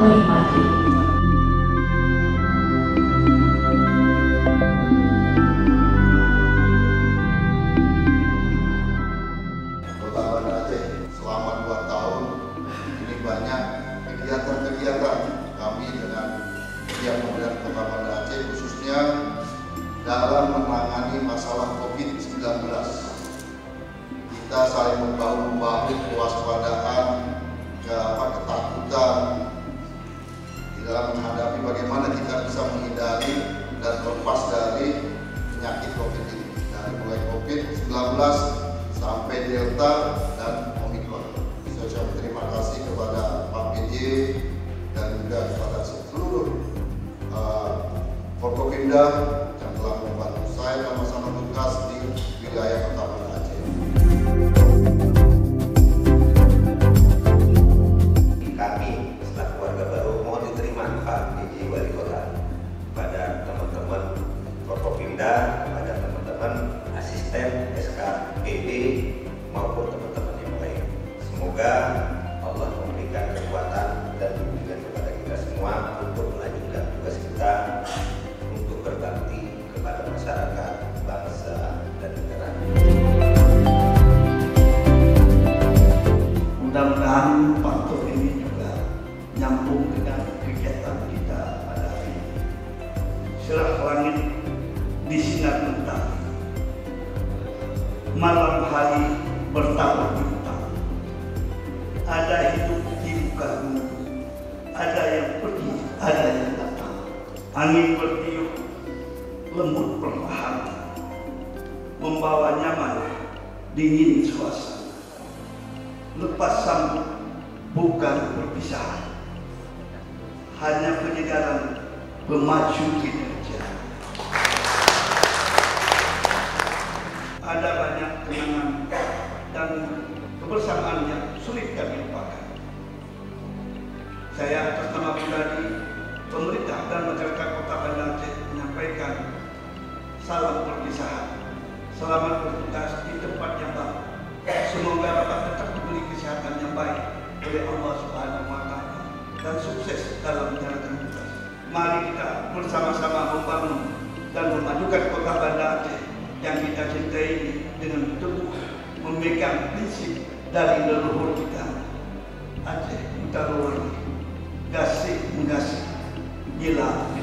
menikmati. Kota Banda Aceh selama 2 tahun ini banyak kegiatan-kegiatan kami dengan pihak pemerintah Kota Banda Aceh, khususnya dalam menangani masalah COVID-19. Kita saling membahu-membahu, kewaspadaan, ketakutan di dalam menghadapi bagaimana kita bisa menghindari dan lepas dari penyakit COVID ini, dari mulai COVID-19 sampai Delta dan Omikron. Saya berterima kasih kepada Pak PJ dan juga kepada seluruh Forkopimda yang telah membantu saya dalam melaksanakan tugas di wilayah Kota Banda Aceh. Kami setelah keluarga baru mohon diterima Pak PJ Wali Kota, pada teman-teman Forkopimda, pada teman-teman asisten SKPD maupun teman-teman yang lain. Semoga Allah memberikan kekuatan dan bimbingan kepada kita semua untuk melanjutkan tugas kita untuk berbakti kepada masyarakat, bangsa, dan negara. Mudah-mudahan pantun ini juga nyambung dengan kegiatan kita pada hari ini. Cerah langit disinar mentari, malam hari bertambah bintang. Ada hidup di muka bumi, ada yang pergi, ada yang datang. Angin bertiup, lembut perlahan, membawa nyaman, dingin suasana. Lepas sambut, bukan perpisahan, hanya penyegaran pemacu kinerja. Ada banyak kenangan dan kebersamaan yang sulit kami lupakan. Saya atas nama pribadi, pemerintah dan masyarakat Kota Banda Aceh menyampaikan salam perpisahan. Selamat bertugas di tempat yang baru. Semoga dapat tetap diberi kesehatan yang baik oleh Allah Subhanahu wa Ta'ala dan sukses dalam menjalankan tugas. Mari kita bersama-sama membangun dan memajukan Kota Banda Aceh yang kita cintai ini dengan teguh memegang prinsip dari leluhur kita. Aceh Utara Warni, Gasih Mengasih, Gila